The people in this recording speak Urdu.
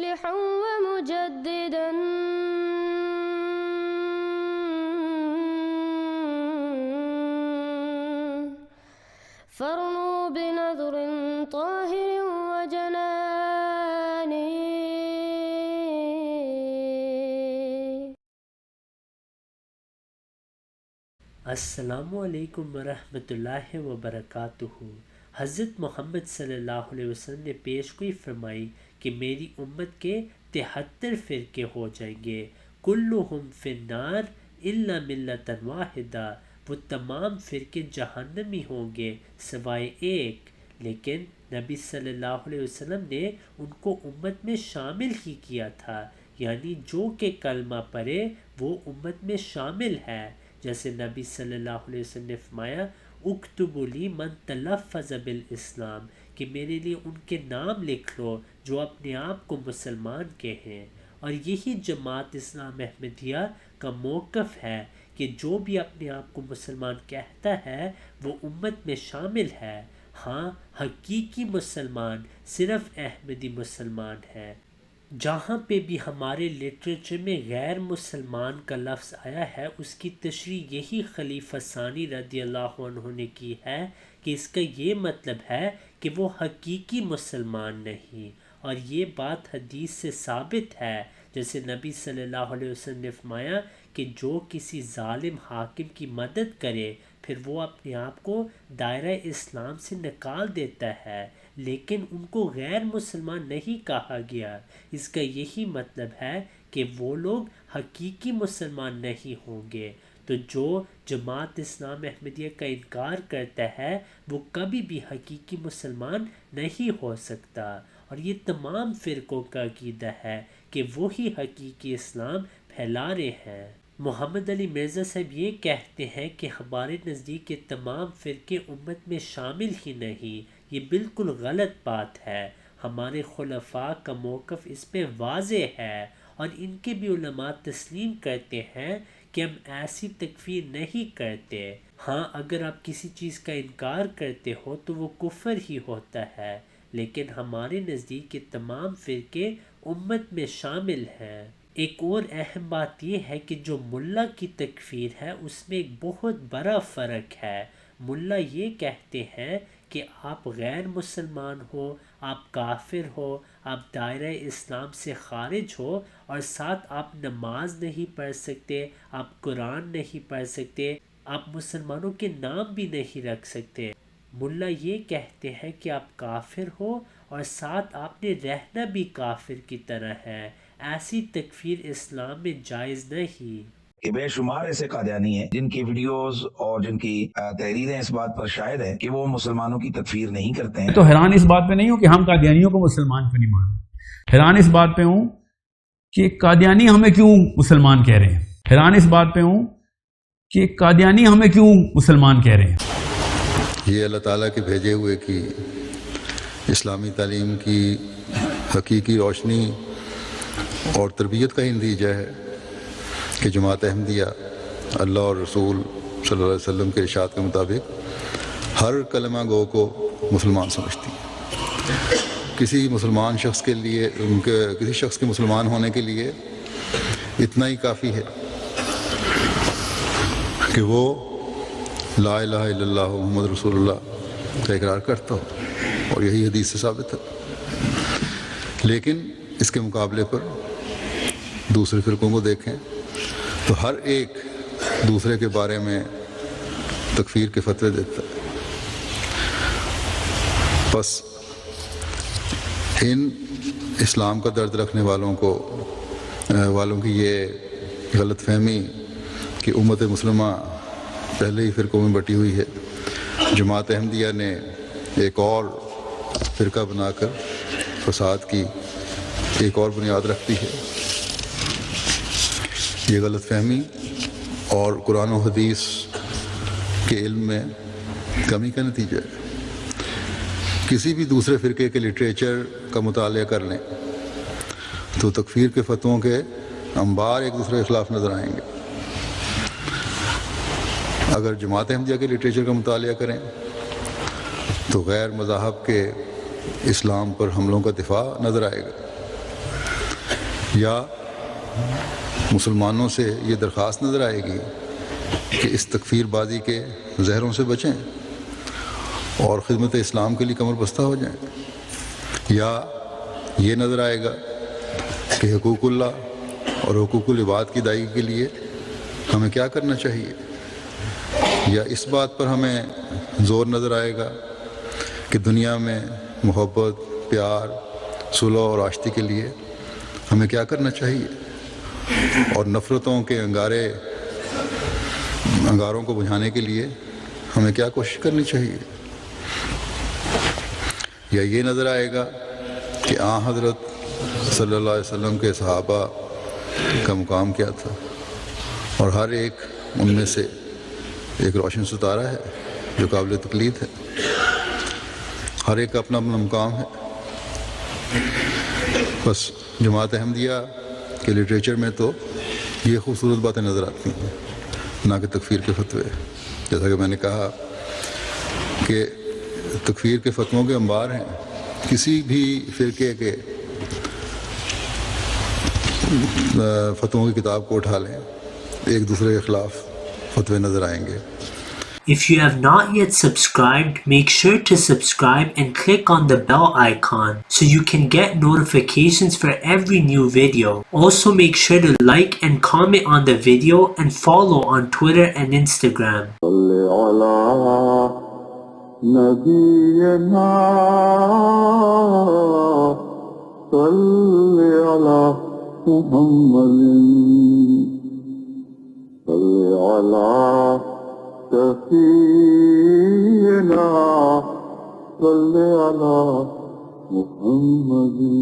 مصلحا ومجددا فارنوا بنظر طاهر وجنان. السلام علیکم ورحمۃ اللہ وبرکاتہ۔ حضرت محمد صلی اللہ علیہ وسلم نے پیشگوئی فرمائی کہ میری امت کے 73 فرقے ہو جائیں گے، کلہم فی النار الا ملۃ واحدہ، وہ تمام فرقے جہنمی ہوں گے سوائے ایک، لیکن نبی صلی اللہ علیہ وسلم نے ان کو امت میں شامل ہی کیا تھا، یعنی جو کہ کلمہ پڑھے وہ امت میں شامل ہے، جیسے نبی صلی اللہ علیہ وسلم نے فرمایا اکتبوا لی من تلفظ بالاسلام، کہ میرے لیے ان کے نام لکھ لو جو اپنے آپ کو مسلمان کے ہیں۔ اور یہی جماعت اسلام احمدیہ کا موقف ہے کہ جو بھی اپنے آپ کو مسلمان کہتا ہے وہ امت میں شامل ہے۔ ہاں، حقیقی مسلمان صرف احمدی مسلمان ہے۔ جہاں پہ بھی ہمارے لٹریچر میں غیر مسلمان کا لفظ آیا ہے اس کی تشریح یہی خلیفہ ثانی رضی اللہ عنہ نے کی ہے کہ اس کا یہ مطلب ہے کہ وہ حقیقی مسلمان نہیں، اور یہ بات حدیث سے ثابت ہے، جیسے نبی صلی اللہ علیہ وسلم نے فرمایا کہ جو کسی ظالم حاکم کی مدد کرے پھر وہ اپنے آپ کو دائرہ اسلام سے نکال دیتا ہے، لیکن ان کو غیر مسلمان نہیں کہا گیا۔ اس کا یہی مطلب ہے کہ وہ لوگ حقیقی مسلمان نہیں ہوں گے۔ تو جو جماعت اسلام احمدیہ کا انکار کرتا ہے وہ کبھی بھی حقیقی مسلمان نہیں ہو سکتا، اور یہ تمام فرقوں کا عقیدہ ہے کہ وہی حقیقی اسلام پھیلا رہے ہیں۔ محمد علی مرزا صاحب یہ کہتے ہیں کہ ہمارے نزدیک یہ تمام فرقے امت میں شامل ہی نہیں، یہ بالکل غلط بات ہے۔ ہمارے خلفاء کا موقف اس پہ واضح ہے، اور ان کے بھی علماء تسلیم کرتے ہیں کہ ہم ایسی تکفیر نہیں کرتے۔ ہاں، اگر آپ کسی چیز کا انکار کرتے ہو تو وہ کفر ہی ہوتا ہے، لیکن ہمارے نزدیک یہ تمام فرقے امت میں شامل ہیں۔ ایک اور اہم بات یہ ہے کہ جو ملا کی تکفیر ہے اس میں ایک بہت بڑا فرق ہے۔ ملا یہ کہتے ہیں کہ آپ غیر مسلمان ہو، آپ کافر ہو، آپ دائرہ اسلام سے خارج ہو، اور ساتھ آپ نماز نہیں پڑھ سکتے، آپ قرآن نہیں پڑھ سکتے، آپ مسلمانوں کے نام بھی نہیں رکھ سکتے۔ ملا یہ کہتے ہیں کہ آپ کافر ہو اور ساتھ آپ نے رہنا بھی کافر کی طرح ہے، ایسی تکفیر اسلام میں جائز نہیں۔ کہ بے شمار ایسے قادیانی ہیں جن کی ویڈیوز اور جن کی تحریریں اس بات پر شاہد ہیں کہ وہ مسلمانوں کی تکفیر نہیں کرتے ہیں۔ تو حیران اس بات پہ نہیں ہوں کہ ہم قادیانیوں کو مسلمان کیوں نہیں مانتے، حیران اس بات پہ ہوں کہ قادیانی ہمیں کیوں مسلمان کہہ رہے ہیں، حیران اس بات پہ ہوں کہ قادیانی ہمیں کیوں مسلمان کہہ رہے ہیں۔ یہ اللہ تعالیٰ کے بھیجے ہوئے کی اسلامی تعلیم کی حقیقی روشنی اور تربیت کا ہی نتیجہ ہے کہ جماعت احمدیہ اللہ اور رسول صلی اللہ علیہ وسلم کے ارشاد کے مطابق ہر کلمہ گو کو مسلمان سمجھتی ہے۔ کسی مسلمان شخص کے لیے کسی شخص کے مسلمان ہونے کے لیے اتنا ہی کافی ہے کہ وہ لا الہ الا اللہ محمد رسول اللہ کا اقرار کرتا ہو، اور یہی حدیث سے ثابت ہے۔ لیکن اس کے مقابلے پر دوسرے فرقوں کو دیکھیں تو ہر ایک دوسرے کے بارے میں تکفیر کے فتوے دیتا ہے۔ بس ان اسلام کا درد رکھنے والوں کی یہ غلط فہمی کہ امت مسلمہ پہلے ہی فرقوں میں بٹی ہوئی ہے، جماعت احمدیہ نے ایک اور فرقہ بنا کر فساد کی ایک اور بنیاد رکھتی ہے۔ یہ غلط فہمی اور قرآن و حدیث کے علم میں کمی کا نتیجہ ہے۔ کسی بھی دوسرے فرقے کے لٹریچر کا مطالعہ کر لیں تو تکفیر کے فتووں کے انبار ایک دوسرے کے خلاف نظر آئیں گے۔ اگر جماعت احمدیہ کے لٹریچر کا مطالعہ کریں تو غیر مذاہب کے اسلام پر حملوں کا دفاع نظر آئے گا۔ یا مسلمانوں سے یہ درخواست نظر آئے گی کہ اس تکفیر بازی کے زہروں سے بچیں اور خدمت اسلام کے لیے کمر بستہ ہو جائیں، یا یہ نظر آئے گا کہ حقوق اللہ اور حقوق العباد کی ادائیگی کے لیے ہمیں کیا کرنا چاہیے، یا اس بات پر ہمیں زور نظر آئے گا کہ دنیا میں محبت، پیار، صلح اور آشتی کے لیے ہمیں کیا کرنا چاہیے، اور نفرتوں کے انگاروں کو بجھانے کے لیے ہمیں کیا کوشش کرنی چاہیے، یا یہ نظر آئے گا کہ حضرت صلی اللہ علیہ وسلم کے صحابہ کا مقام کیا تھا، اور ہر ایک ان میں سے ایک روشن ستارہ ہے جو قابل تقلید ہے، ہر ایک کا اپنا اپنا مقام ہے۔ بس جماعت احمدیہ کے لٹریچر میں تو یہ خوبصورت باتیں نظر آتی ہیں، نہ کہ تکفیر کے فتوے۔ جیسا کہ میں نے کہا کہ تکفیر کے فتووں کے انبار ہیں، کسی بھی فرقے کے فتووں کی کتاب کو اٹھا لیں، ایک دوسرے کے خلاف فتوے نظر آئیں گے۔ If you have not yet subscribed, make sure to subscribe and click on the bell icon so you can get notifications for every new video. Also make sure to like and comment on the video and follow on Twitter and Instagram. سفینا صلی علی محمد